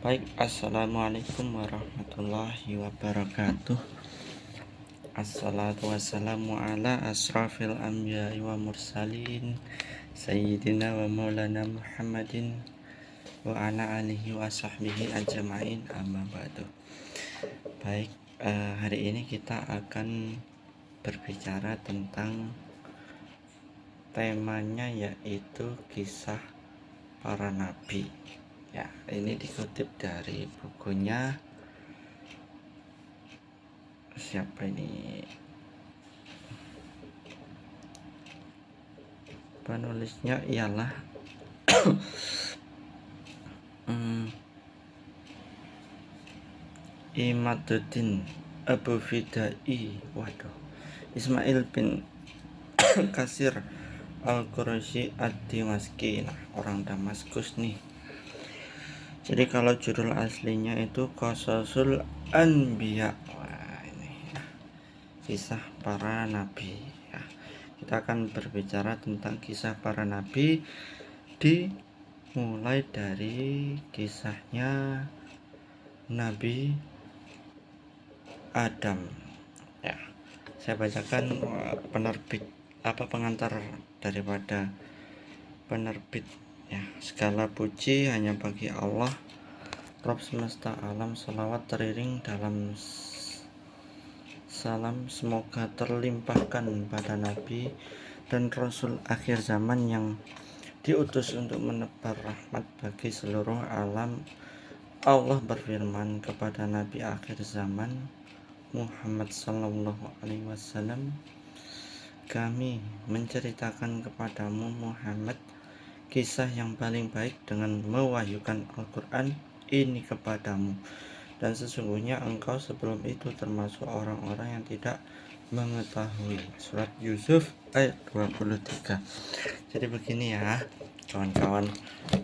Baik, assalamualaikum warahmatullahi wabarakatuh. Assalatu wassalamu ala asrafil anbiya'i wa mursalin Sayyidina wa maulana Muhammadin wa ala alihi wa sahbihi ajma'in, amma ba'du. Baik, hari ini kita akan berbicara tentang temanya, yaitu kisah para nabi. Ya, ini dikutip dari bukunya siapa ini? Penulisnya ialah Imaduddin Abu Fidai Ismail bin Kasir Al-Quraisy Ad-Dimashqi. Nah, orang Damaskus nih. Jadi kalau judul aslinya itu Qasasul Anbiya. Wah, ini ya, kisah para nabi ya. Kita akan berbicara tentang kisah para nabi, dimulai dari kisahnya Nabi Adam ya. Saya bacakan pengantar daripada penerbit ya. Segala puji hanya bagi Allah, Rabb semesta alam. Salawat teriring dalam salam semoga terlimpahkan pada Nabi dan Rasul akhir zaman yang diutus untuk menebar rahmat bagi seluruh alam. Allah berfirman kepada Nabi akhir zaman Muhammad sallallahu alaihi wasallam, kami menceritakan kepadamu Muhammad kisah yang paling baik dengan mewahyukan Al-Quran ini kepadamu, dan sesungguhnya engkau sebelum itu termasuk orang-orang yang tidak mengetahui. Surat Yusuf ayat 23. Jadi begini ya kawan-kawan,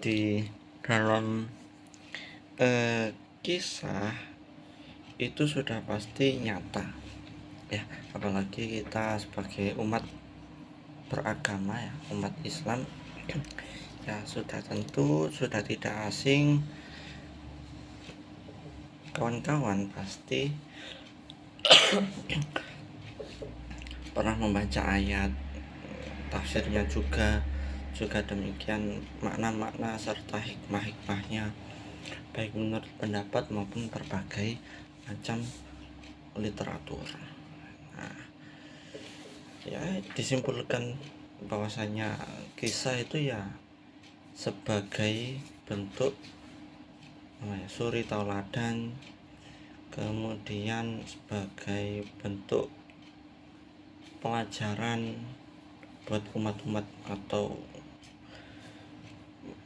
di dalam kisah itu sudah pasti nyata ya, apalagi kita sebagai umat beragama ya, umat Islam ya, sudah tentu sudah tidak asing kawan-kawan pasti pernah membaca ayat, tafsirnya juga demikian, makna-makna serta hikmah-hikmahnya baik menurut pendapat maupun berbagai macam literatur. Nah, ya disimpulkan bahwasanya kisah itu ya sebagai bentuk suri tauladan, kemudian sebagai bentuk pelajaran buat umat-umat atau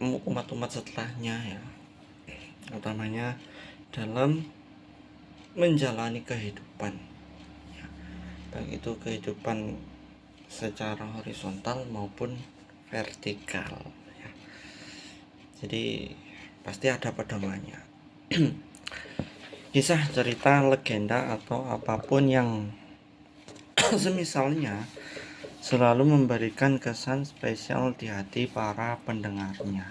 umat-umat setelahnya ya, utamanya dalam menjalani kehidupan ya, baik itu kehidupan secara horizontal maupun vertikal ya. Jadi pasti ada pedomannya. Kisah, cerita, legenda atau apapun yang semisalnya selalu memberikan kesan spesial di hati para pendengarnya.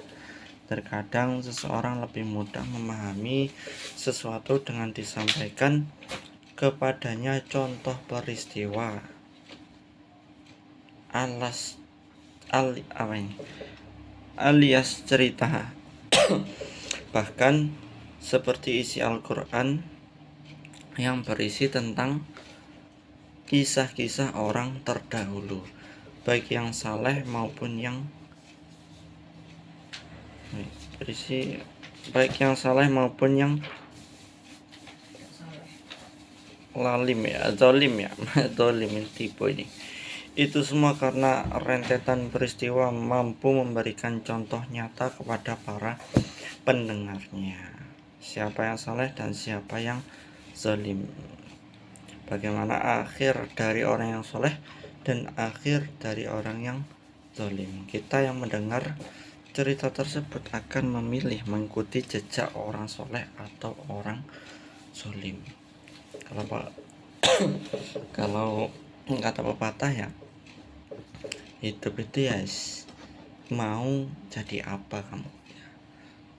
Terkadang seseorang lebih mudah memahami sesuatu dengan disampaikan kepadanya contoh peristiwa alias cerita bahkan seperti isi Al-Quran yang berisi tentang kisah-kisah orang terdahulu, baik yang saleh maupun yang lalim ya, zalim ya, zalim tipe ini. Itu semua karena rentetan peristiwa mampu memberikan contoh nyata kepada para pendengarnya, siapa yang saleh dan siapa yang zalim, bagaimana akhir dari orang yang soleh dan akhir dari orang yang zalim. Kita yang mendengar cerita tersebut akan memilih mengikuti jejak orang soleh atau orang zalim. Kalau kata pepatah ya, hidup itu ya mau jadi apa kamu,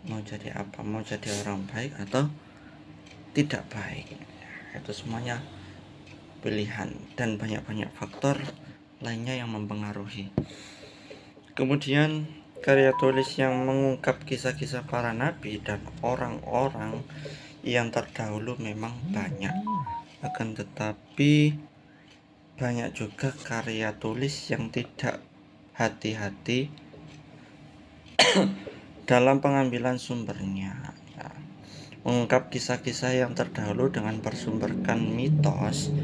mau jadi apa, mau jadi orang baik atau tidak baik. Itu semuanya pilihan dan banyak-banyak faktor lainnya yang mempengaruhi. Kemudian karya tulis yang mengungkap kisah-kisah para nabi dan orang-orang yang terdahulu memang banyak, akan tetapi banyak juga karya tulis yang tidak hati-hati dalam pengambilan sumbernya, ya. Mengungkap kisah-kisah yang terdahulu dengan bersumberkan mitos,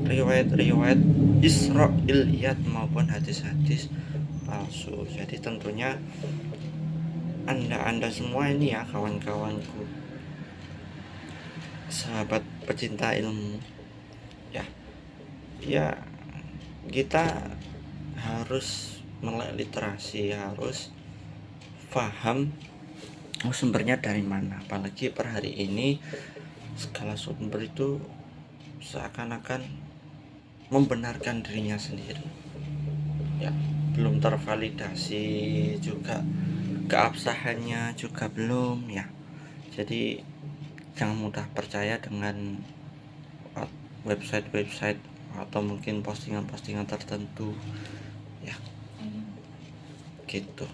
riwayat-riwayat Israiliyat maupun hadis-hadis palsu. Jadi tentunya anda semua ini ya, kawan-kawanku, sahabat pecinta ilmu, ya kita harus melek literasi, harus paham sumbernya dari mana. Apalagi per hari ini segala sumber itu seakan-akan membenarkan dirinya sendiri, ya, belum tervalidasi juga, keabsahannya juga belum, ya. Jadi jangan mudah percaya dengan website-website atau mungkin postingan-postingan tertentu, ya, gitu.